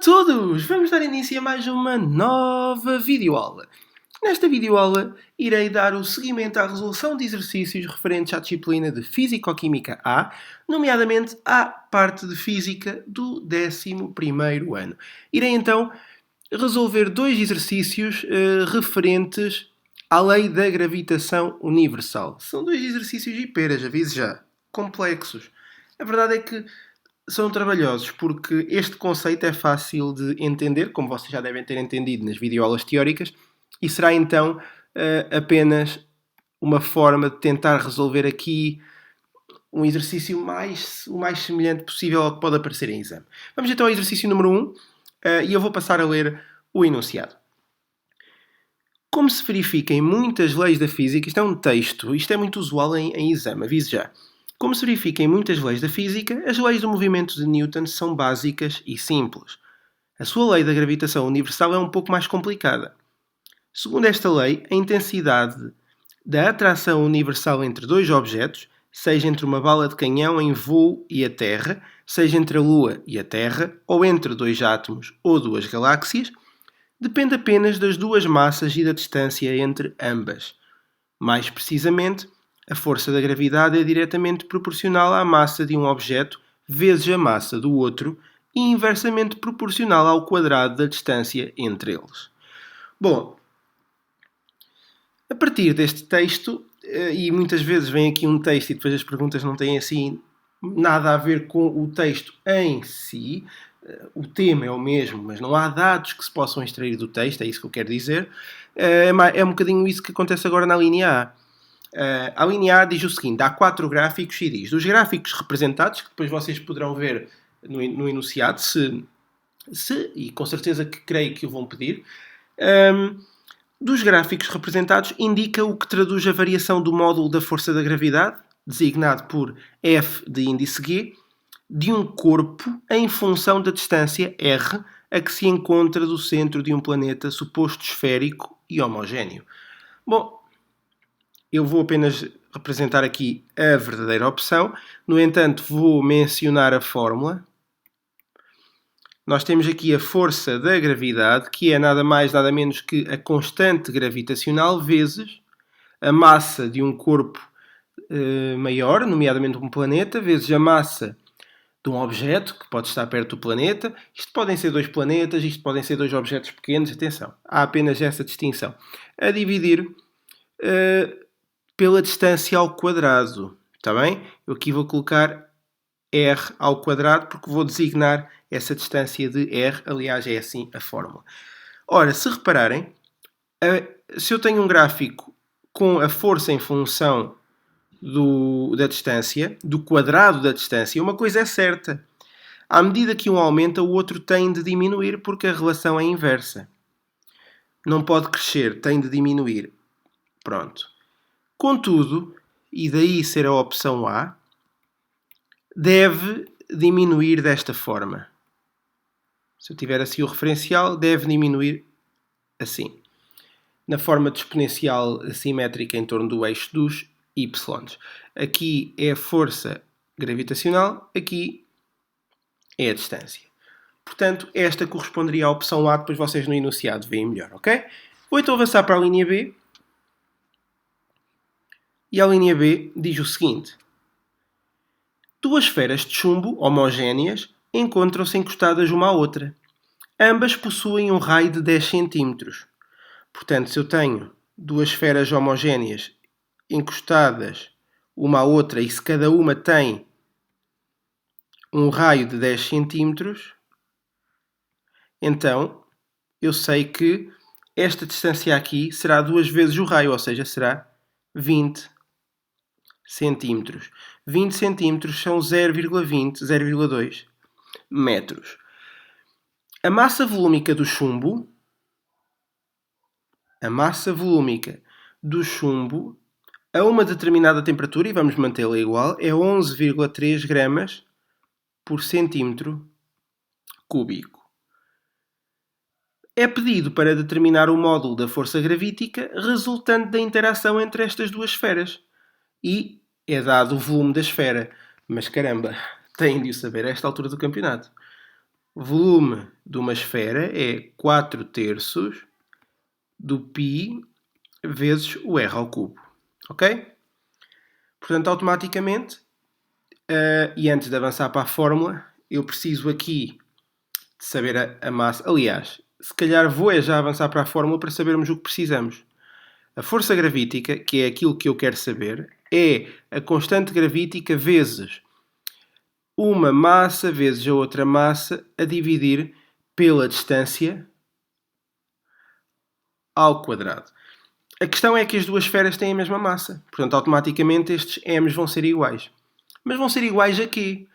todos! Vamos dar início a mais uma nova videoaula. Nesta videoaula, irei dar o seguimento à resolução de exercícios referentes à disciplina de Físico-Química A, nomeadamente à parte de Física do 11º ano. Irei então resolver dois exercícios referentes à lei da gravitação universal. São dois exercícios hiperas, aviso já, complexos. A verdade é que são trabalhosos porque este conceito é fácil de entender, como vocês já devem ter entendido nas videoaulas teóricas, e será então apenas uma forma de tentar resolver aqui um exercício o mais semelhante possível ao que pode aparecer em exame. Vamos então ao exercício número 1 e eu vou passar a ler o enunciado. Como se verifica em muitas leis da física, isto é um texto, isto é muito usual em exame, aviso já. Como se verifica em muitas leis da física, as leis do movimento de Newton são básicas e simples. A sua lei da gravitação universal é um pouco mais complicada. Segundo esta lei, a intensidade da atração universal entre dois objetos, seja entre uma bala de canhão em voo e a Terra, seja entre a Lua e a Terra, ou entre dois átomos ou duas galáxias, depende apenas das duas massas e da distância entre ambas. Mais precisamente, a força da gravidade é diretamente proporcional à massa de um objeto vezes a massa do outro e inversamente proporcional ao quadrado da distância entre eles. Bom, a partir deste texto, e muitas vezes vem aqui um texto e depois as perguntas não têm assim nada a ver com o texto em si, o tema é o mesmo, mas não há dados que se possam extrair do texto, é isso que eu quero dizer. É um bocadinho isso que acontece agora na linha A. A linha A diz o seguinte, há 4 gráficos e diz, dos gráficos representados, que depois vocês poderão ver no enunciado, e com certeza que creio que o vão pedir, dos gráficos representados indica o que traduz a variação do módulo da força da gravidade, designado por F de índice G, de um corpo em função da distância r a que se encontra do centro de um planeta suposto esférico e homogéneo. Bom, eu vou apenas representar aqui a verdadeira opção. No entanto, vou mencionar a fórmula. Nós temos aqui a força da gravidade, que é nada mais, nada menos que a constante gravitacional vezes a massa de um corpo maior, nomeadamente um planeta, vezes a massa de um objeto que pode estar perto do planeta. Isto podem ser 2 planetas, isto podem ser 2 objetos pequenos, atenção, há apenas essa distinção. A dividir pela distância ao quadrado, está bem? Eu aqui vou colocar r ao quadrado porque vou designar essa distância de r, aliás é assim a fórmula. Ora, se repararem, se eu tenho um gráfico com a força em função da distância, do quadrado da distância, uma coisa é certa. À medida que um aumenta, o outro tem de diminuir porque a relação é inversa. Não pode crescer, tem de diminuir. Pronto. Contudo, e daí ser a opção A, deve diminuir desta forma. Se eu tiver assim o referencial, deve diminuir assim. Na forma de exponencial assimétrica em torno do eixo dos y. Aqui é a força gravitacional, aqui é a distância. Portanto, esta corresponderia à opção A, depois vocês no enunciado veem melhor, ok? Vou então avançar para a linha B. E a linha B diz o seguinte. Duas esferas de chumbo homogéneas encontram-se encostadas uma à outra. Ambas possuem um raio de 10 cm. Portanto, se eu tenho duas esferas homogéneas encostadas uma à outra e se cada uma tem um raio de 10 cm, então eu sei que esta distância aqui será 2 vezes o raio, ou seja, será 20 centímetros. 20 centímetros são 0,20, 0,2 metros. A massa volúmica do chumbo, a uma determinada temperatura, e vamos mantê-la igual, é 11,3 gramas por centímetro cúbico. É pedido para determinar o módulo da força gravítica resultante da interação entre estas duas esferas. E é dado o volume da esfera. Mas caramba, têm de o saber a esta altura do campeonato. Volume de uma esfera é 4 terços do π vezes o r ao cubo. Ok? Portanto, automaticamente, e antes de avançar para a fórmula, eu preciso aqui de saber a massa. Aliás, se calhar vou já avançar para a fórmula para sabermos o que precisamos. A força gravítica, que é aquilo que eu quero saber, é a constante gravítica vezes uma massa vezes a outra massa a dividir pela distância ao quadrado. A questão é que as duas esferas têm a mesma massa. Portanto, automaticamente estes m's vão ser iguais. Mas vão ser iguais a quê?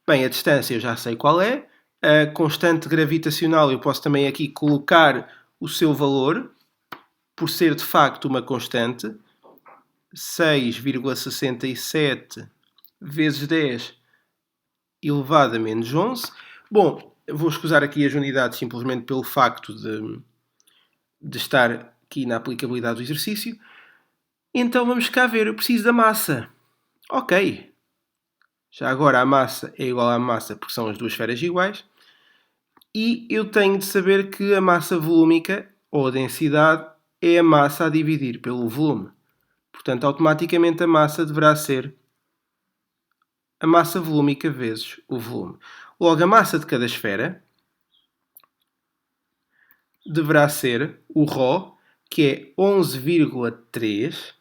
Bem, a distância eu já sei qual é. A constante gravitacional eu posso também aqui colocar o seu valor, por ser de facto uma constante. 6,67 vezes 10 elevado a menos 11. Bom, vou escusar aqui as unidades simplesmente pelo facto de estar aqui na aplicabilidade do exercício. Então vamos cá ver, eu preciso da massa. Ok. Já agora a massa é igual à massa porque são as duas esferas iguais. E eu tenho de saber que a massa volúmica, ou a densidade, é a massa a dividir pelo volume. Portanto, automaticamente a massa deverá ser a massa volúmica vezes o volume. Logo, a massa de cada esfera deverá ser o ρ, que é 11,3.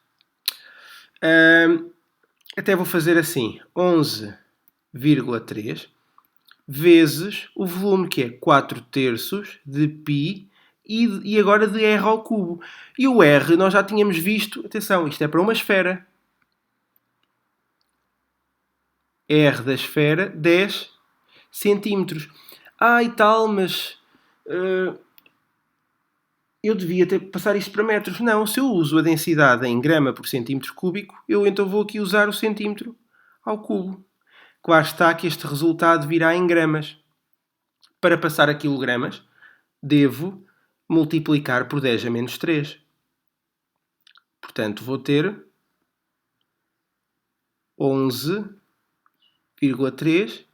Até vou fazer assim, 11,3 vezes o volume, que é 4 terços de π, e agora de r ao cubo. E o r nós já tínhamos visto, atenção, isto é para uma esfera. R da esfera, 10 centímetros. E tal, mas eu devia passar isto para metros. Não, se eu uso a densidade em grama por centímetro cúbico, eu então vou aqui usar o centímetro ao cubo. Claro está que este resultado virá em gramas. Para passar a quilogramas, devo multiplicar por 10 a menos 3. Portanto, vou ter 11,3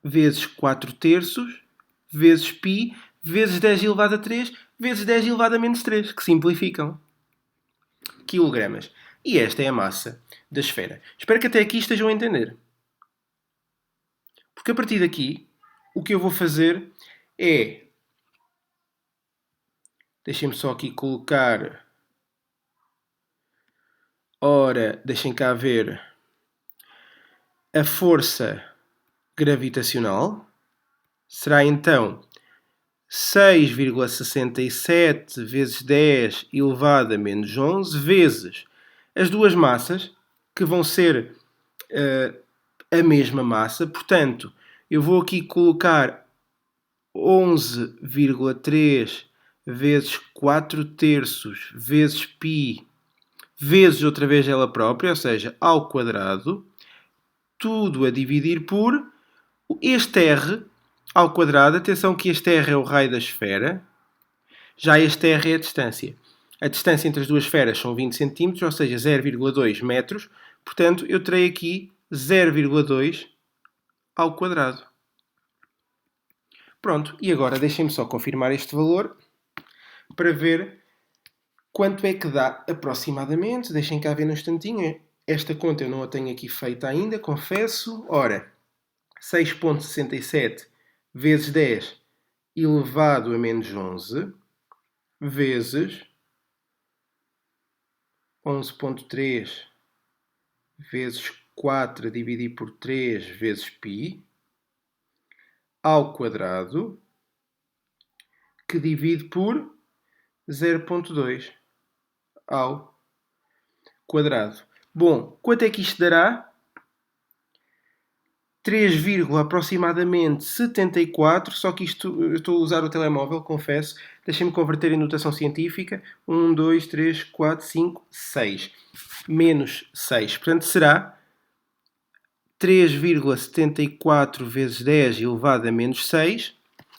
vezes 4 terços vezes π vezes 10 elevado a 3 vezes 10 elevado a menos 3, que simplificam. Quilogramas. E esta é a massa da esfera. Espero que até aqui estejam a entender. Porque a partir daqui, o que eu vou fazer é... Deixem-me só aqui colocar... Ora, deixem cá ver... A força gravitacional será então 6,67 vezes 10 elevado a menos 11 vezes as duas massas, que vão ser a mesma massa. Portanto, eu vou aqui colocar 11,3 vezes 4 terços vezes π vezes outra vez ela própria, ou seja, ao quadrado, tudo a dividir por este r ao quadrado. Atenção que este r é o raio da esfera, já este r é a distância. A distância entre as duas esferas são 20 cm, ou seja, 0,2 metros. Portanto, eu terei aqui 0,2 ao quadrado. Pronto, e agora deixem-me só confirmar este valor para ver quanto é que dá aproximadamente. Deixem cá ver no instantinho. Esta conta eu não a tenho aqui feita ainda, confesso. Ora, 6,67 vezes 10 elevado a menos 11 vezes 11,3 vezes 4 dividido por 3 vezes π ao quadrado, que divide por 0,2 ao quadrado. Bom, quanto é que isto dará? 3, aproximadamente 74, só que isto, eu estou a usar o telemóvel, confesso. Deixem-me converter em notação científica. 1, 2, 3, 4, 5, 6. Menos 6. Portanto, será 3,74 vezes 10 elevado a menos 6.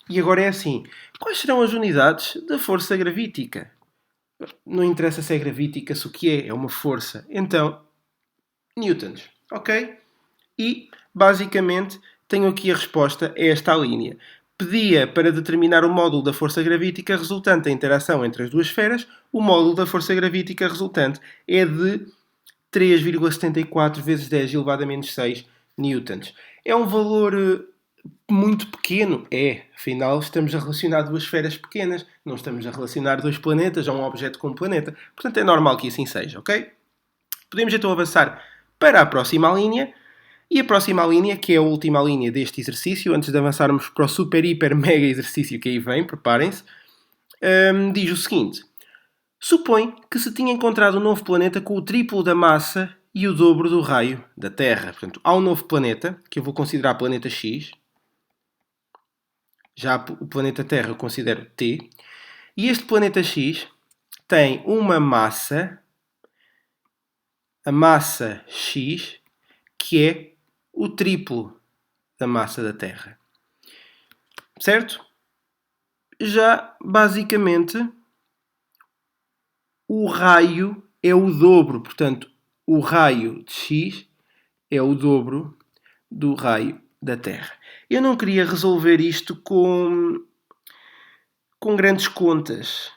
E agora é assim. Quais serão as unidades da força gravítica? Não interessa se é gravítica, se o que é uma força. Então, newtons. Ok? E, basicamente, tenho aqui a resposta a esta linha. pedia para determinar o módulo da força gravítica resultante da interação entre as duas esferas. O módulo da força gravítica resultante é de 3,74 vezes 10 elevado a menos 6 newtons. É um valor muito pequeno. Afinal, estamos a relacionar duas esferas pequenas. Não estamos a relacionar dois planetas a um objeto com um planeta. Portanto, é normal que assim seja, ok? Podemos então avançar para a próxima linha. E a próxima linha, que é a última linha deste exercício, antes de avançarmos para o super, hiper, mega exercício que aí vem, preparem-se, diz o seguinte. Supõe que se tinha encontrado um novo planeta com o triplo da massa e o dobro do raio da Terra. Portanto, há um novo planeta, que eu vou considerar planeta X. Já o planeta Terra eu considero T. E este planeta X tem uma massa, a massa X, que é o triplo da massa da Terra. Certo? Já, basicamente, o raio é o dobro. Portanto, o raio de X é o dobro do raio da Terra. Eu não queria resolver isto com grandes contas,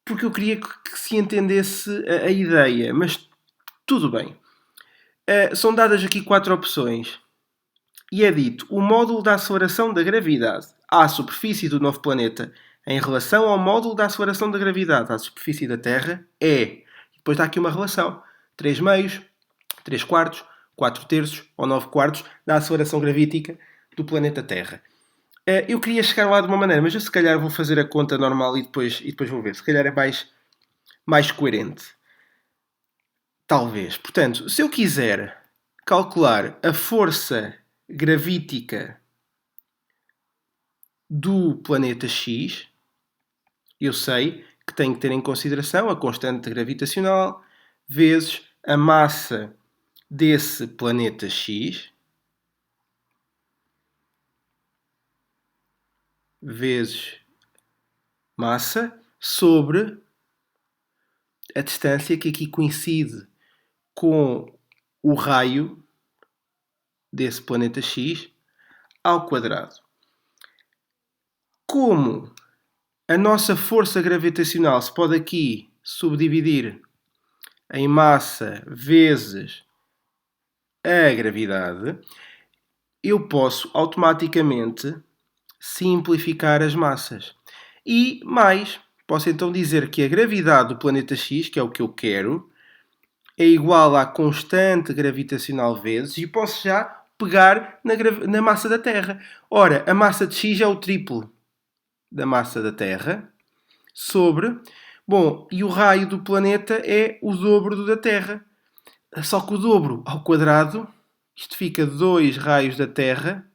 porque eu queria que se entendesse a ideia, mas tudo bem. São dadas aqui 4 opções e é dito: o módulo da aceleração da gravidade à superfície do novo planeta em relação ao módulo da aceleração da gravidade à superfície da Terra é... Depois está aqui uma relação: 3 meios, 3 quartos, 4 terços ou 9 quartos da aceleração gravítica do planeta Terra. Eu queria chegar lá de uma maneira, mas eu se calhar vou fazer a conta normal e depois vou ver. Se calhar é mais coerente. Talvez. Portanto, se eu quiser calcular a força gravítica do planeta X, eu sei que tenho que ter em consideração a constante gravitacional vezes a massa desse planeta X vezes massa sobre a distância que aqui coincide com o raio desse planeta X ao quadrado. Como a nossa força gravitacional se pode aqui subdividir em massa vezes a gravidade, eu posso automaticamente simplificar as massas. E mais, posso então dizer que a gravidade do planeta X, que é o que eu quero, é igual à constante gravitacional vezes, e posso já pegar na massa da Terra. Ora, a massa de X é o triplo da massa da Terra sobre... Bom, e o raio do planeta é o dobro do da Terra. Só que o dobro ao quadrado, isto fica 2 raios da Terra,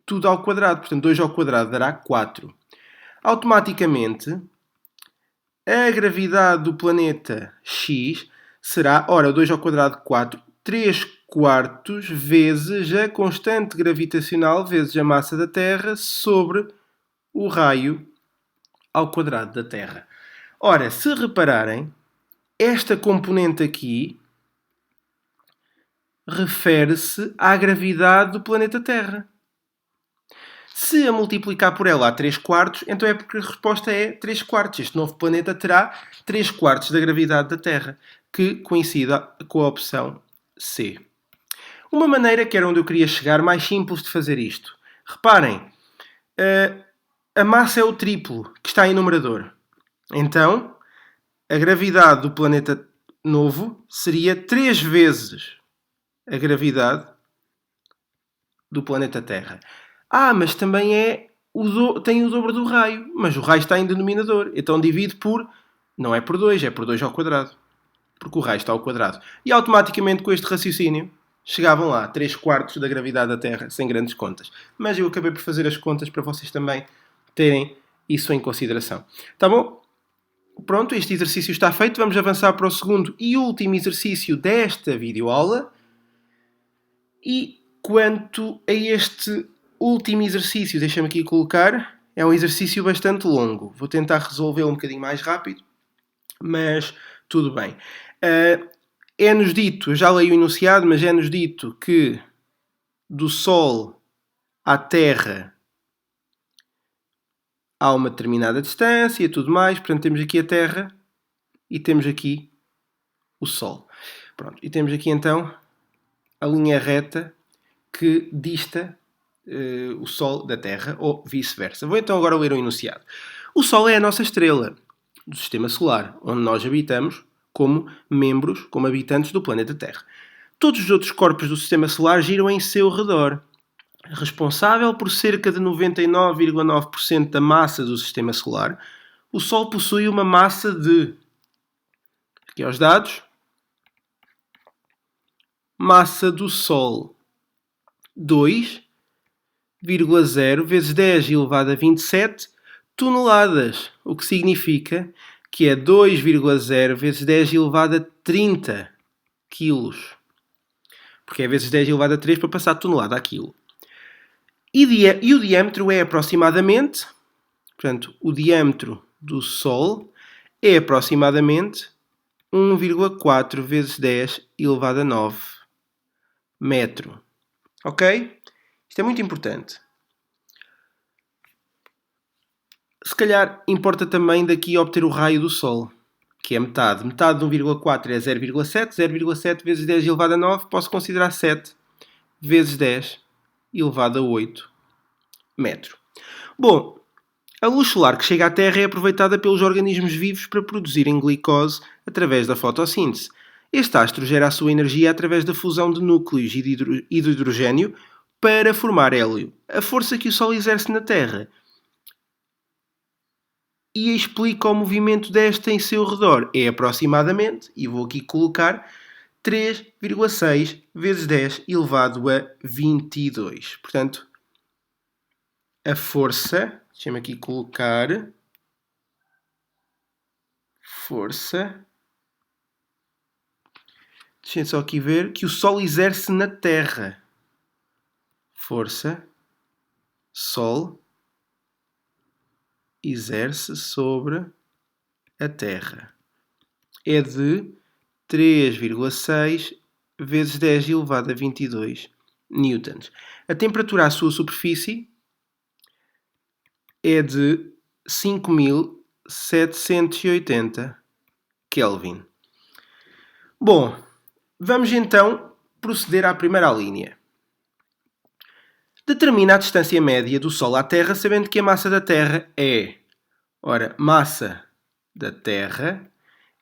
tudo ao quadrado. Portanto, 2 ao quadrado dará 4. Automaticamente, a gravidade do planeta X será, ora, 2 ao quadrado, 4, 3 quartos vezes a constante gravitacional vezes a massa da Terra sobre o raio ao quadrado da Terra. Ora, se repararem, esta componente aqui refere-se à gravidade do planeta Terra. Se a multiplicar por ela a 3 quartos, então é porque a resposta é 3 quartos. Este novo planeta terá 3 quartos da gravidade da Terra, que coincida com a opção C. Uma maneira, que era onde eu queria chegar, mais simples de fazer isto. Reparem, a massa é o triplo, que está em numerador. Então, a gravidade do planeta novo seria 3 vezes a gravidade do planeta Terra. Mas também tem o dobro do raio. Mas o raio está em denominador. Então divide por... Não é por 2, é por 2 ao quadrado. Porque o raio está ao quadrado. E automaticamente com este raciocínio chegavam lá 3 quartos da gravidade da Terra, sem grandes contas. Mas eu acabei por fazer as contas para vocês também terem isso em consideração. Tá bom? Pronto, este exercício está feito. Vamos avançar para o segundo e último exercício desta videoaula. E quanto a este último exercício, deixa-me aqui colocar, é um exercício bastante longo. Vou tentar resolvê-lo um bocadinho mais rápido, mas tudo bem. É-nos dito, eu já leio o enunciado, mas é-nos dito que do Sol à Terra há uma determinada distância e tudo mais. Portanto, temos aqui a Terra e temos aqui o Sol. Pronto. E temos aqui então a linha reta que dista o Sol da Terra, ou vice-versa. Vou então agora ler o enunciado. O Sol é a nossa estrela do Sistema Solar, onde nós habitamos como membros, como habitantes do planeta Terra. Todos os outros corpos do Sistema Solar giram em seu redor. Responsável por cerca de 99,9% da massa do Sistema Solar, o Sol possui uma massa de... Aqui aos dados. Massa do Sol 2,0 vezes 10 elevado a 27 toneladas, o que significa que é 2,0 vezes 10 elevado a 30 quilos. Porque é vezes 10 elevado a 3 para passar de tonelada a quilo. E o diâmetro é aproximadamente, portanto, o diâmetro do Sol é aproximadamente 1,4 vezes 10 elevado a 9 metro. Ok? Isto é muito importante. Se calhar importa também daqui obter o raio do Sol, que é metade. Metade de 1,4 é 0,7. 0,7 vezes 10 elevado a 9 posso considerar 7 vezes 10 elevado a 8 metro. Bom, a luz solar que chega à Terra é aproveitada pelos organismos vivos para produzirem glicose através da fotossíntese. Este astro gera a sua energia através da fusão de núcleos e de hidrogênio para formar hélio. A força que o Sol exerce na Terra e explica o movimento desta em seu redor é aproximadamente, e vou aqui colocar, 3,6 vezes 10 elevado a 22. Portanto, a força, deixa-me aqui colocar, força, deixem só aqui ver, que o Sol exerce na Terra. Força, Sol, exerce sobre a Terra. É de 3,6 vezes 10 elevado a 22 newtons. A temperatura à sua superfície é de 5.780 Kelvin. Bom, vamos então proceder à primeira linha. Determina a distância média do Sol à Terra, sabendo que a massa da Terra é... Ora, massa da Terra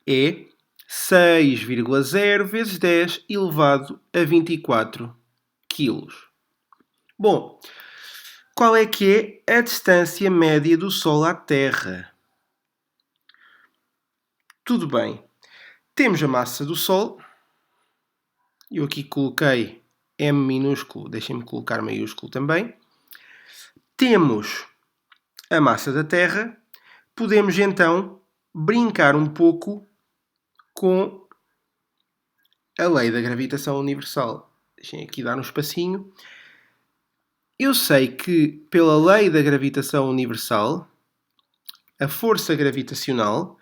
é 6,0 vezes 10 elevado a 24 quilos. Bom, qual é que é a distância média do Sol à Terra? Tudo bem. Temos a massa do Sol. Eu aqui coloquei M minúsculo, deixem-me colocar maiúsculo também. Temos a massa da Terra. Podemos então brincar um pouco com a lei da gravitação universal. Deixem aqui dar um espacinho. Eu sei que, pela lei da gravitação universal, a força gravitacional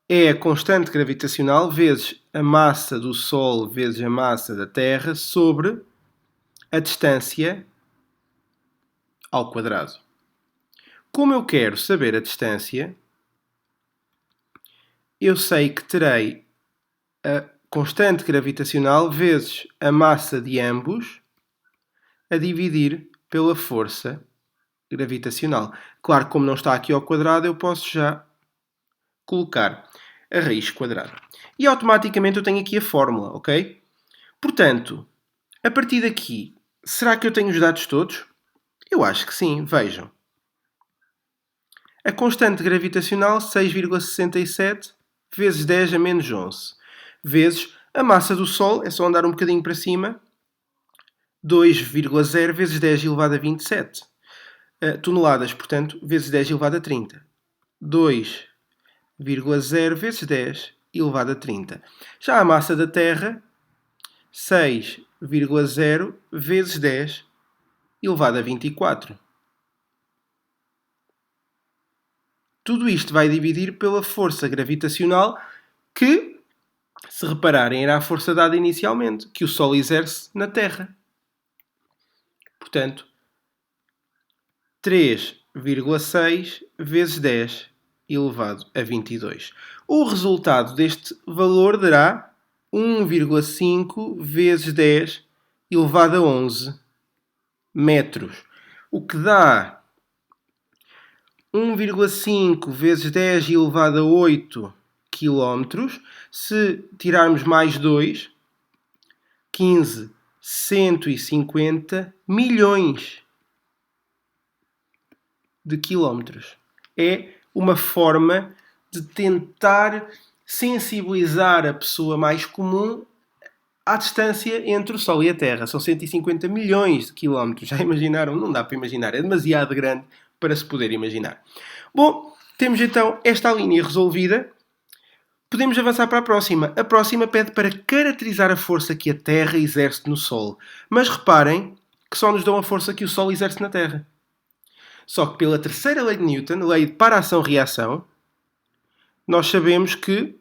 é a constante gravitacional vezes a massa do Sol vezes a massa da Terra sobre a distância ao quadrado. Como eu quero saber a distância, eu sei que terei a constante gravitacional vezes a massa de ambos a dividir pela força gravitacional. Claro que como não está aqui ao quadrado, eu posso já colocar a raiz quadrada. E automaticamente eu tenho aqui a fórmula, ok? Portanto, a partir daqui, será que eu tenho os dados todos? Eu acho que sim, vejam. A constante gravitacional 6,67 vezes 10 a menos 11 vezes a massa do Sol, é só andar um bocadinho para cima, 2,0 vezes 10 elevado a 27 toneladas, portanto, vezes 10 elevado a 30. 2,0 vezes 10 elevado a 30. Já a massa da Terra, 6,0 vezes 10 elevado a 24. Tudo isto vai dividir pela força gravitacional que, se repararem, era a força dada inicialmente, que o Sol exerce na Terra. Portanto, 3,6 vezes 10 elevado a 22. O resultado deste valor dará 1,5 vezes 10 elevado a 11 metros, o que dá 1,5 vezes 10 elevado a 8 quilómetros. Se tirarmos mais 2, 15, 150 milhões de quilómetros. É uma forma de tentar sensibilizar a pessoa mais comum à distância entre o Sol e a Terra. São 150 milhões de quilómetros. Já imaginaram? Não dá para imaginar. É demasiado grande para se poder imaginar. Bom, temos então esta linha resolvida. Podemos avançar para a próxima. A próxima pede para caracterizar a força que a Terra exerce no Sol. Mas reparem que só nos dão a força que o Sol exerce na Terra. Só que pela terceira lei de Newton, lei de para-ação-reação, nós sabemos que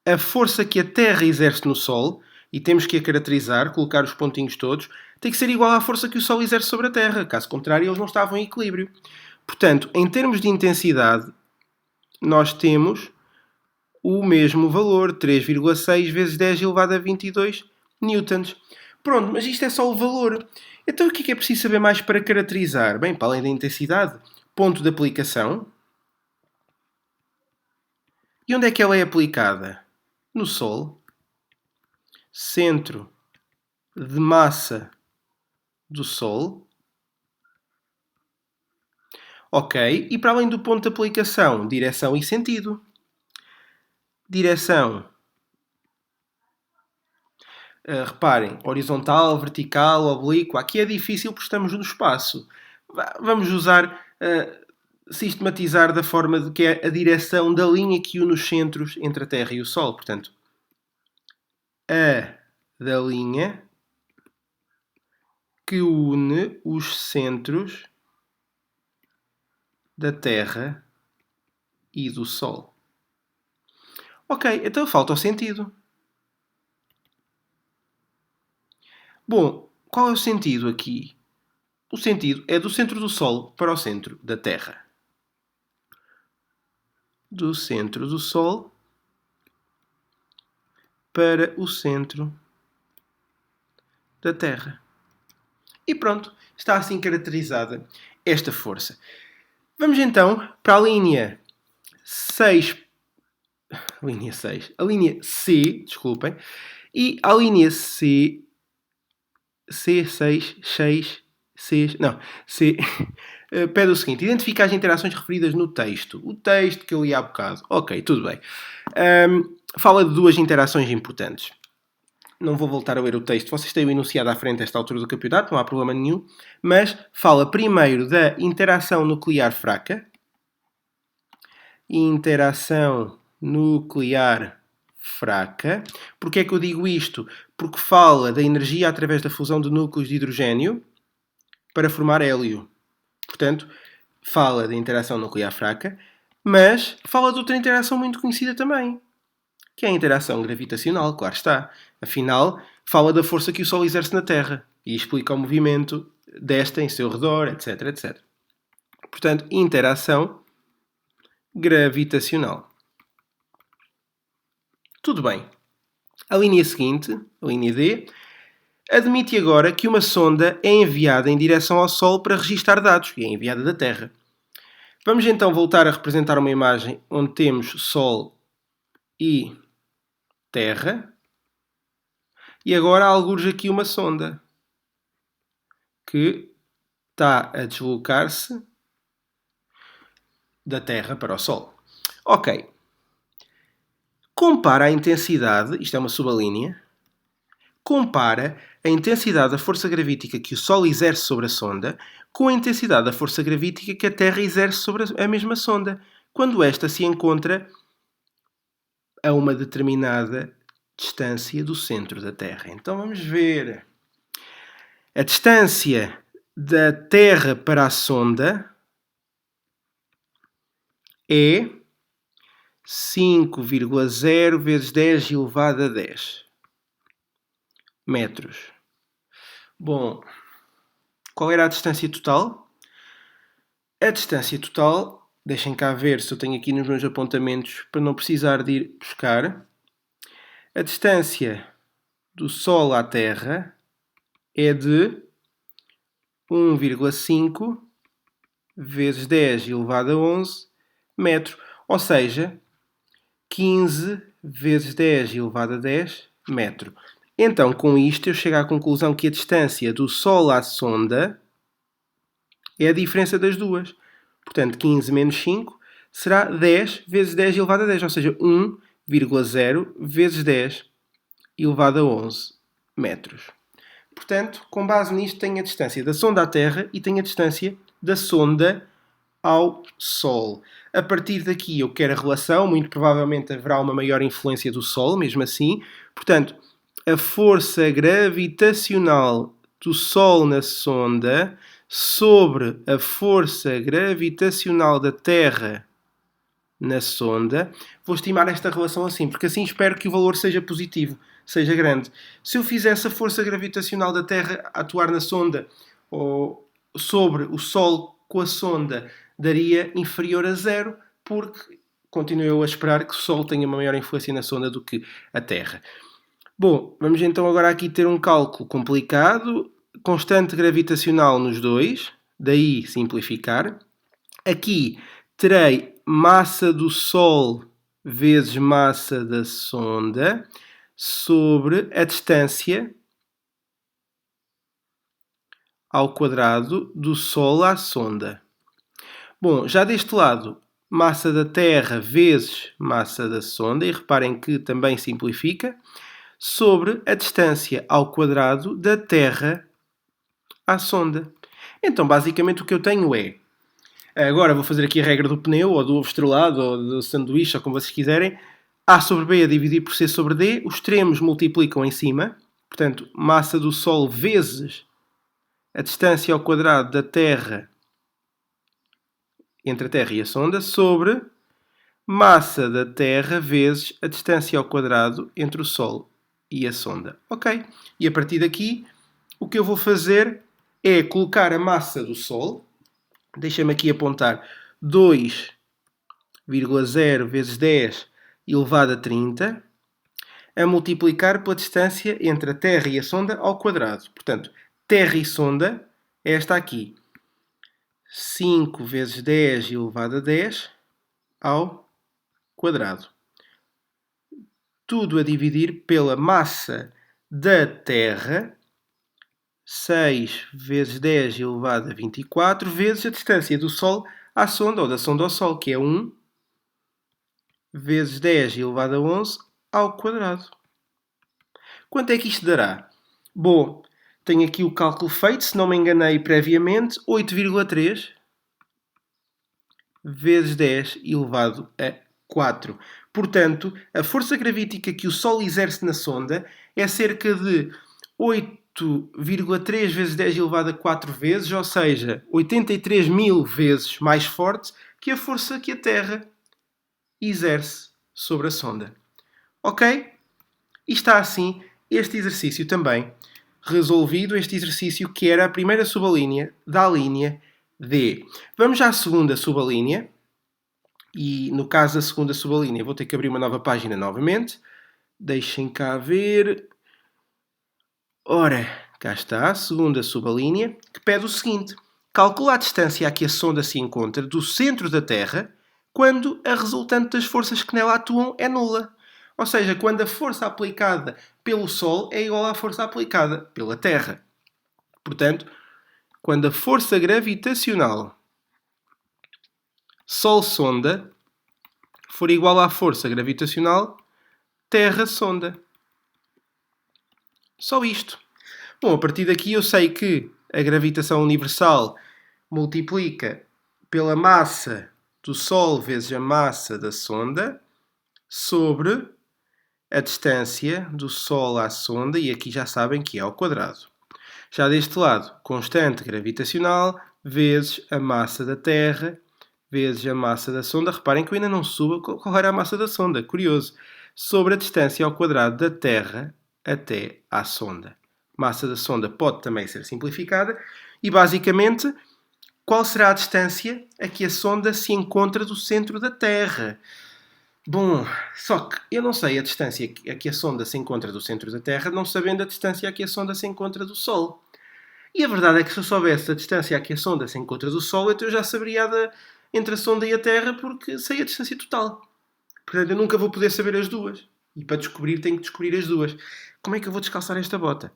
a força que a Terra exerce no Sol, e temos que a caracterizar, colocar os pontinhos todos, tem que ser igual à força que o Sol exerce sobre a Terra. Caso contrário, eles não estavam em equilíbrio. Portanto, em termos de intensidade, nós temos o mesmo valor, 3,6 vezes 10 elevado a 22 newtons. Pronto, mas isto é só o valor. Então o que é preciso saber mais para caracterizar? Bem, para além da intensidade, ponto de aplicação. E onde é que ela é aplicada? No Sol. Centro de massa do Sol. Ok, e para além do ponto de aplicação, direção e sentido. Direção. Reparem, horizontal, vertical, oblíqua. Aqui é difícil porque estamos no espaço. Vamos usar, sistematizar da forma de que é a direção da linha que une os centros entre a Terra e o Sol. Portanto, a da linha que une os centros da Terra e do Sol. Ok, então falta o sentido. Bom, qual é o sentido aqui? O sentido é do centro do Sol para o centro da Terra. Do centro do Sol para o centro da Terra. E pronto, está assim caracterizada esta força. Vamos então para a linha 6. A linha C, desculpem. E a linha C. C6, 6, C. Não, C. Pede o seguinte: identifica as interações referidas no texto. O texto que eu li há bocado. Ok, tudo bem. Fala de duas interações importantes. Não vou voltar a ler o texto. Vocês têm o enunciado à frente a esta altura do campeonato, não há problema nenhum. Mas fala primeiro da interação nuclear fraca. Interação nuclear fraca. Porquê é que eu digo isto? Porque fala da energia através da fusão de núcleos de hidrogênio para formar hélio. Portanto, fala da interação nuclear fraca, mas fala de outra interação muito conhecida também, que é a interação gravitacional, claro está. Afinal, fala da força que o Sol exerce na Terra e explica o movimento desta em seu redor, etc, etc. Portanto, interação gravitacional. Tudo bem. A linha seguinte, a linha D, admite agora que uma sonda é enviada em direção ao Sol para registar dados, e é enviada da Terra. Vamos então voltar a representar uma imagem onde temos Sol e Terra. E agora há algures aqui uma sonda que está a deslocar-se da Terra para o Sol. Ok. Compara a intensidade, isto é uma subalínea, compara a intensidade da força gravítica que o Sol exerce sobre a sonda com a intensidade da força gravítica que a Terra exerce sobre a mesma sonda, quando esta se encontra a uma determinada distância do centro da Terra. Então vamos ver. A distância da Terra para a sonda é 5,0 vezes 10 elevado a 10 metros. Bom, Qual era a distância total? A distância total, deixem cá ver se eu tenho aqui nos meus apontamentos para não precisar de ir buscar. A distância do Sol à Terra é de 1,5 vezes 10 elevado a 11 metro, ou seja, 15 vezes 10 elevado a 10 metro. Então, com isto, eu chego à conclusão que a distância do Sol à sonda é a diferença das duas. Portanto, 15 menos 5 será 10 vezes 10 elevado a 10, ou seja, 1,0 vezes 10 elevado a 11 metros. Portanto, com base nisto, tenho a distância da sonda à Terra e tenho a distância da sonda ao Sol. A partir daqui eu quero a relação, muito provavelmente haverá uma maior influência do Sol, mesmo assim. Portanto, a força gravitacional do Sol na sonda sobre a força gravitacional da Terra na sonda, vou estimar esta relação assim, porque assim espero que o valor seja positivo, seja grande. Se eu fizesse a força gravitacional da Terra atuar na sonda ou sobre o Sol com a sonda, daria inferior a zero, porque continuo a esperar que o Sol tenha uma maior influência na sonda do que a Terra. Bom, vamos então agora aqui ter um cálculo complicado. Constante gravitacional nos dois, daí simplificar. Aqui terei massa do Sol vezes massa da sonda sobre a distância ao quadrado do Sol à sonda. Bom, já deste lado, massa da Terra vezes massa da sonda, e reparem que também simplifica, sobre a distância ao quadrado da Terra à sonda. Então, basicamente, o que eu tenho é... Agora vou fazer aqui a regra do pneu, ou do ovo estrelado, ou do sanduíche, ou como vocês quiserem. A sobre B a dividir por C sobre D. Os extremos multiplicam em cima. Portanto, massa do Sol vezes a distância ao quadrado da Terra entre a Terra e a sonda sobre massa da Terra vezes a distância ao quadrado entre o Sol e a sonda. Ok? E a partir daqui, o que eu vou fazer é colocar a massa do Sol, deixa-me aqui apontar 2,0 vezes 10 elevado a 30, a multiplicar pela distância entre a Terra e a sonda ao quadrado. Portanto, Terra e sonda é esta aqui. 5 vezes 10 elevado a 10 ao quadrado. Tudo a dividir pela massa da Terra, 6 vezes 10 elevado a 24, vezes a distância do Sol à sonda, ou da sonda ao Sol, que é 1 vezes 10 elevado a 11 ao quadrado. Quanto é que isto dará? Bom, tenho aqui o cálculo feito, se não me enganei previamente, 8,3 vezes 10 elevado a 4. Portanto, a força gravítica que o Sol exerce na sonda é cerca de 8,3 vezes 10 elevado a 4 vezes, ou seja, 83 mil vezes mais forte que a força que a Terra exerce sobre a sonda. Ok? E está assim este exercício também resolvido, este exercício que era a primeira subalínea da linha D. Vamos à segunda subalínea. E no caso da segunda subalínea vou ter que abrir uma nova página novamente. Deixem cá ver. Ora, cá está a segunda subalínea, que pede o seguinte. Calcula a distância a que a sonda se encontra do centro da Terra quando a resultante das forças que nela atuam é nula. Ou seja, quando a força aplicada pelo Sol é igual à força aplicada pela Terra. Portanto, quando a força gravitacional Sol-sonda for igual à força gravitacional Terra-sonda. Só isto. Bom, a partir daqui eu sei que a gravitação universal multiplica pela massa do Sol vezes a massa da sonda sobre a distância do Sol à sonda, e aqui já sabem que é ao quadrado. Já deste lado, constante gravitacional vezes a massa da Terra vezes a massa da sonda. Reparem que eu ainda não subo qual era a massa da sonda. Curioso. Sobre a distância ao quadrado da Terra até à sonda. massa da sonda pode também ser simplificada. E basicamente, qual será a distância a que a sonda se encontra do centro da Terra? Bom, só que eu não sei a distância a que a sonda se encontra do centro da Terra, não sabendo a distância a que a sonda se encontra do Sol. E a verdade é que se eu soubesse a distância a que a sonda se encontra do Sol, então eu já saberia entre a sonda e a Terra, porque sei a distância total. Portanto, eu nunca vou poder saber as duas. E para descobrir, tenho que descobrir as duas. Como é que eu vou descalçar esta bota?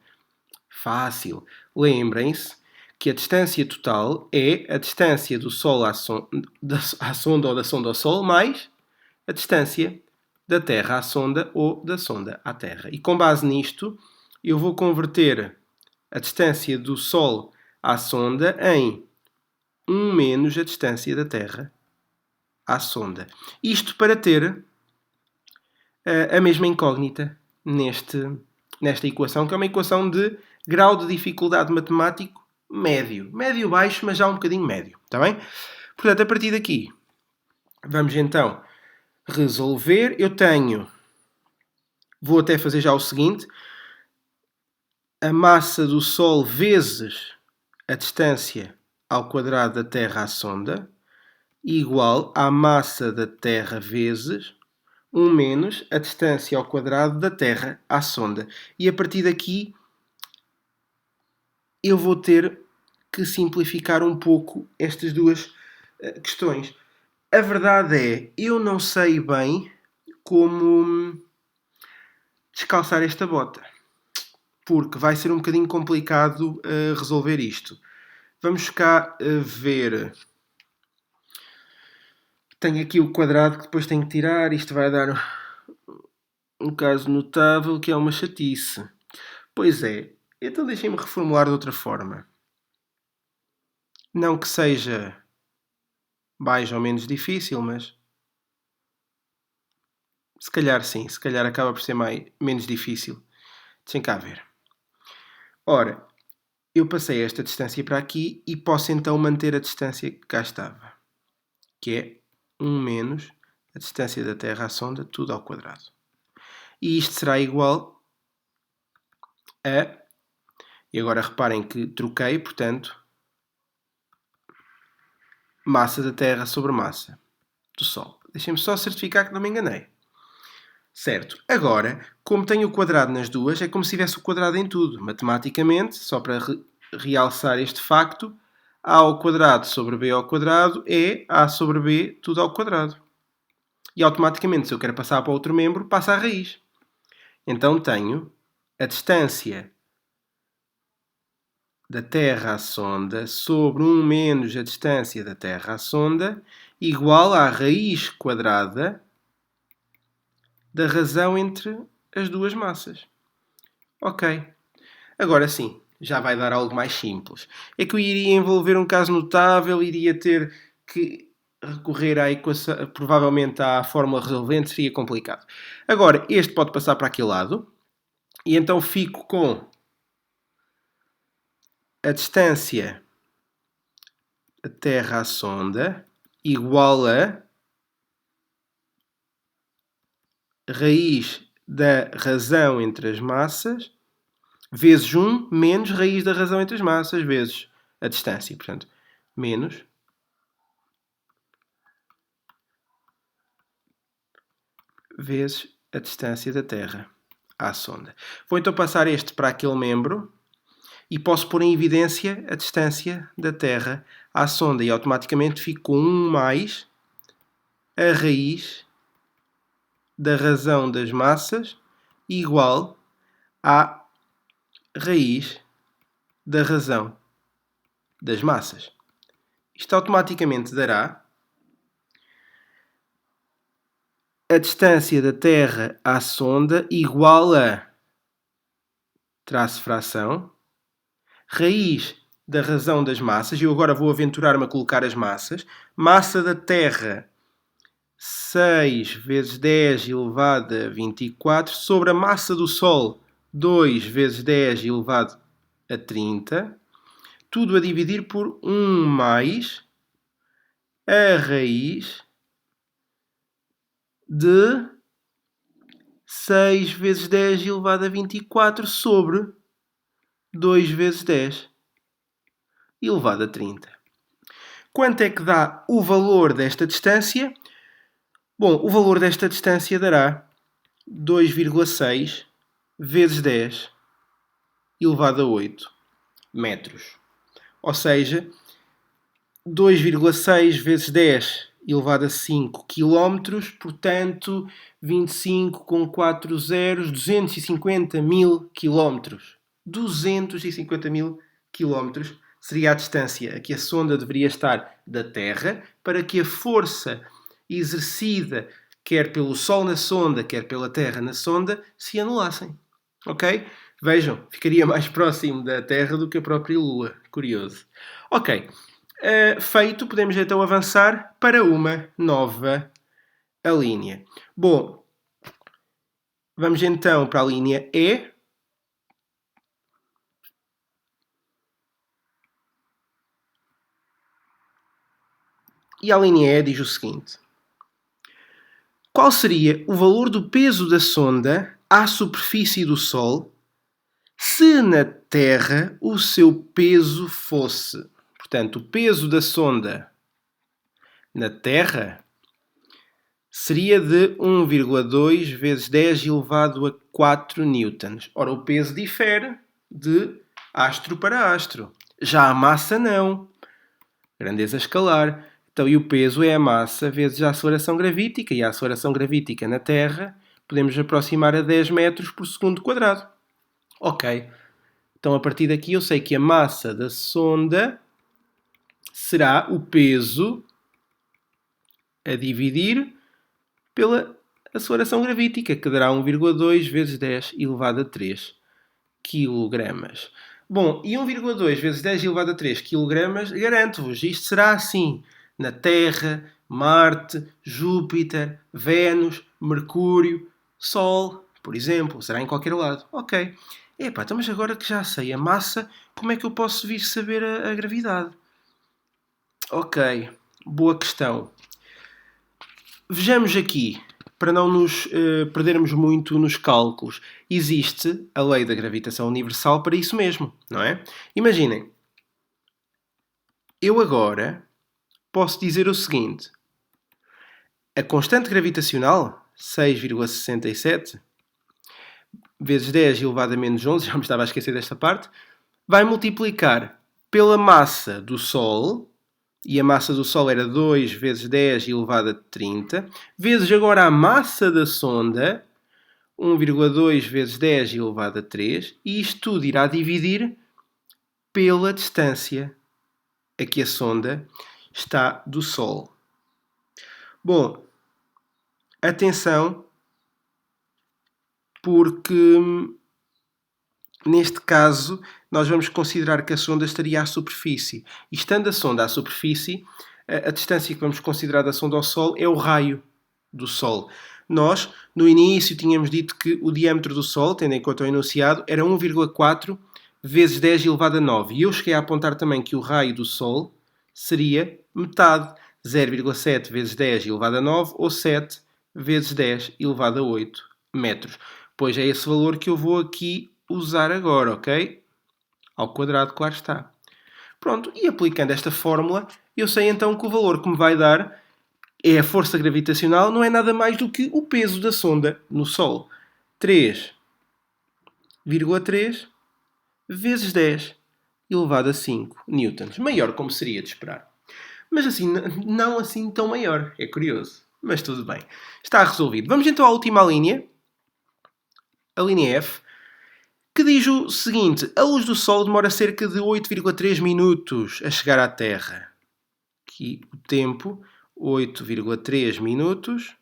Fácil. Lembrem-se que a distância total é a distância do Sol à sonda ou da sonda ao Sol mais a distância da Terra à sonda ou da sonda à Terra. E com base nisto, eu vou converter a distância do Sol à sonda em 1 menos a distância da Terra à sonda. Isto para ter a mesma incógnita nesta equação, que é uma equação de grau de dificuldade matemático médio. Médio-baixo, mas já um bocadinho médio. Está bem? Portanto, a partir daqui, vamos então resolver. Vou até fazer já o seguinte. A massa do Sol vezes a distância ao quadrado da Terra à sonda igual à massa da Terra vezes 1 menos a distância ao quadrado da Terra à sonda. E a partir daqui eu vou ter que simplificar um pouco estas duas questões. A verdade é, eu não sei bem como descalçar esta bota, porque vai ser um bocadinho complicado resolver isto. Vamos cá ver. Tenho aqui o quadrado que depois tenho que tirar. Isto vai dar um caso notável que é uma chatice. Pois é. Então deixem-me reformular de outra forma. Não que seja mais ou menos difícil, mas se calhar sim. Se calhar acaba por ser menos difícil. Deixem cá ver. Ora, eu passei esta distância para aqui e posso então manter a distância que cá estava. Que é 1 menos a distância da Terra à sonda, tudo ao quadrado. E isto será igual a... E agora reparem que troquei, portanto, massa da Terra sobre massa do Sol. Deixem-me só certificar que não me enganei. Certo. Agora, como tenho o quadrado nas duas, é como se tivesse o quadrado em tudo. Matematicamente, só para realçar este facto, a ao quadrado sobre b ao quadrado é a sobre b tudo ao quadrado. E automaticamente, se eu quero passar para outro membro, passa a raiz. Então tenho a distância da Terra à sonda sobre 1 menos a distância da Terra à sonda igual à raiz quadrada da razão entre as duas massas. Ok. Agora sim, já vai dar algo mais simples. É que eu iria envolver um caso notável, iria ter que recorrer à equação, provavelmente à fórmula resolvente, seria complicado. Agora, este pode passar para aquele lado, e então fico com a distância da Terra à sonda igual a raiz da razão entre as massas vezes 1 menos raiz da razão entre as massas vezes a distância. Portanto, menos vezes a distância da Terra à sonda. Vou então passar este para aquele membro e posso pôr em evidência a distância da Terra à sonda e automaticamente fico com 1 mais a raiz da razão das massas igual à raiz da razão das massas. Isto automaticamente dará a distância da Terra à sonda igual a traço fração raiz da razão das massas. Eu agora vou aventurar-me a colocar as massas. Massa da Terra 6 vezes 10 elevado a 24 sobre a massa do Sol 2 vezes 10 elevado a 30. Tudo a dividir por 1 mais a raiz de 6 vezes 10 elevado a 24 sobre 2 vezes 10 elevado a 30. Quanto é que dá o valor desta distância? Bom, o valor desta distância dará 2,6 vezes 10 elevado a 8 metros. Ou seja, 2,6 vezes 10 elevado a 5 km, portanto, 25 com 4 zeros, 250 mil km. 250 mil km seria a distância a que a sonda deveria estar da Terra para que a força exercida quer pelo Sol na sonda, quer pela Terra na sonda, se anulassem. Ok? Vejam, ficaria mais próximo da Terra do que a própria Lua. Curioso. Ok. Feito, podemos então avançar para uma nova linha. Bom, vamos então para a linha E. E a linha E diz o seguinte: qual seria o valor do peso da sonda à superfície do Sol se na Terra o seu peso fosse... Portanto, o peso da sonda na Terra seria de 1,2 vezes 10 elevado a 4 newtons. Ora, o peso difere de astro para astro. Já a massa não. Grandeza escalar. Então, e o peso é a massa vezes a aceleração gravítica. E a aceleração gravítica na Terra podemos aproximar a 10 metros por segundo quadrado. Ok. Então, a partir daqui, eu sei que a massa da sonda será o peso a dividir pela aceleração gravítica, que dará 1,2 vezes 10 elevado a 3 kg. Bom, e 1,2 vezes 10 elevado a 3 kg, garanto-vos, isto será assim na Terra, Marte, Júpiter, Vênus, Mercúrio, Sol, por exemplo. Será em qualquer lado. Ok. Epá, então mas agora que já sei a massa, como é que eu posso vir saber a gravidade? Ok, boa questão. Vejamos aqui, para não nos perdermos muito nos cálculos, existe a lei da gravitação universal para isso mesmo, não é? Imaginem, eu agora posso dizer o seguinte: a constante gravitacional, 6,67, vezes 10 elevado a menos 11, já me estava a esquecer desta parte, vai multiplicar pela massa do Sol, e a massa do Sol era 2 vezes 10 elevado a 30, vezes agora a massa da sonda, 1,2 vezes 10 elevado a 3, e isto tudo irá dividir pela distância a que a sonda está do Sol. Bom, atenção, porque neste caso nós vamos considerar que a sonda estaria à superfície. E estando a sonda à superfície, a distância que vamos considerar da sonda ao Sol é o raio do Sol. Nós, no início, tínhamos dito que o diâmetro do Sol, tendo em conta o enunciado, era 1,4 vezes 10 elevado a 9. E eu cheguei a apontar também que o raio do Sol seria metade, 0,7 vezes 10 elevado a 9, ou 7 vezes 10 elevado a 8 metros. Pois é esse valor que eu vou aqui usar agora, ok? Ao quadrado, claro está. Pronto, e aplicando esta fórmula, eu sei então que o valor que me vai dar é a força gravitacional, não é nada mais do que o peso da sonda no Sol. 3,3 vezes 10 elevado a 5 newtons. Maior como seria de esperar. Mas assim, não assim tão maior. É curioso. Mas tudo bem. Está resolvido. Vamos então à última linha. A linha F. Que diz o seguinte: a luz do Sol demora cerca de 8,3 minutos a chegar à Terra. Aqui o tempo, 8,3 minutos,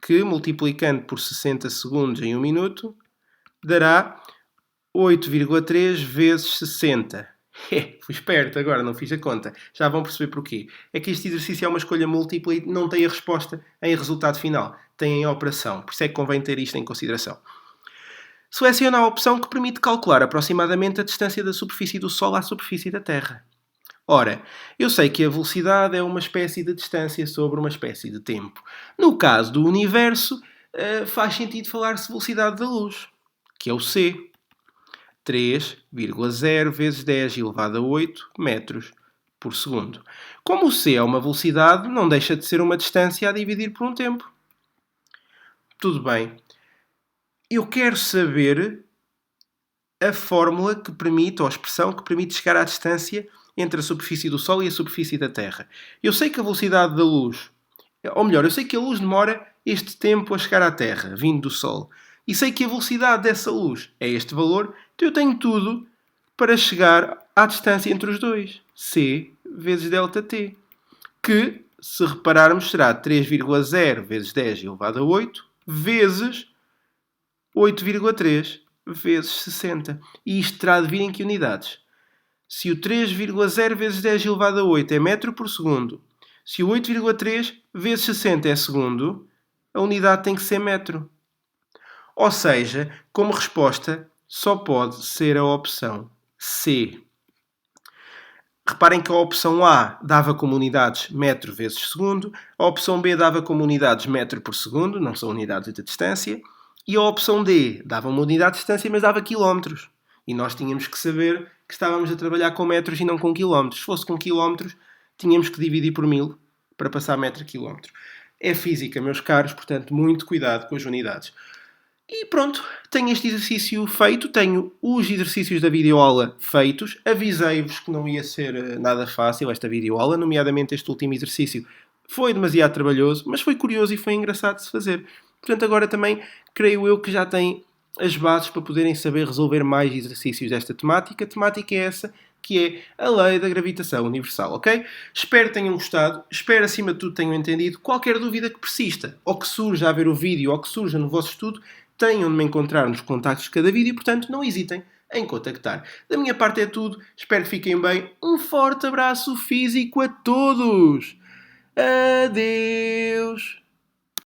que multiplicando por 60 segundos em 1 minuto, dará 8,3 vezes 60. Fui esperto agora, não fiz a conta. Já vão perceber porquê. É que este exercício é uma escolha múltipla e não tem a resposta em resultado final. Tem em operação. Por isso é que convém ter isto em consideração. Seleciona a opção que permite calcular aproximadamente a distância da superfície do Sol à superfície da Terra. Ora, eu sei que a velocidade é uma espécie de distância sobre uma espécie de tempo. No caso do universo, faz sentido falar-se velocidade da luz, que é o c. 3,0 vezes 10 elevado a 8 metros por segundo. Como o c é uma velocidade, não deixa de ser uma distância a dividir por um tempo. Tudo bem. Eu quero saber a fórmula que permite, ou a expressão que permite chegar à distância entre a superfície do Sol e a superfície da Terra. Eu sei que a velocidade da luz, ou melhor, eu sei que a luz demora este tempo a chegar à Terra, vindo do Sol. E sei que a velocidade dessa luz é este valor, então eu tenho tudo para chegar à distância entre os dois. C vezes ΔT. Que, se repararmos, será 3,0 vezes 10 elevado a 8 vezes 8,3 vezes 60. E isto terá de vir em que unidades? Se o 3,0 vezes 10 elevado a 8 é metro por segundo, se o 8,3 vezes 60 é segundo, a unidade tem que ser metro. Ou seja, como resposta, só pode ser a opção C. Reparem que a opção A dava como unidades metro vezes segundo, a opção B dava como unidades metro por segundo, não são unidades de distância, e a opção D dava uma unidade de distância, mas dava quilómetros. E nós tínhamos que saber que estávamos a trabalhar com metros e não com quilómetros. Se fosse com quilómetros, tínhamos que dividir por 1000 para passar metro a quilómetro. É física, meus caros, portanto, muito cuidado com as unidades. E pronto, tenho este exercício feito, tenho os exercícios da videoaula feitos. Avisei-vos que não ia ser nada fácil esta videoaula, nomeadamente este último exercício foi demasiado trabalhoso, mas foi curioso e foi engraçado de se fazer. Portanto, agora também creio eu que já têm as bases para poderem saber resolver mais exercícios desta temática. A temática é essa, que é a lei da gravitação universal, ok? Espero que tenham gostado, espero acima de tudo tenham entendido. Qualquer dúvida que persista, ou que surja a ver o vídeo, ou que surja no vosso estudo, tenham de me encontrar nos contactos de cada vídeo e, portanto, não hesitem em contactar. Da minha parte é tudo, espero que fiquem bem. Um forte abraço físico a todos! Adeus!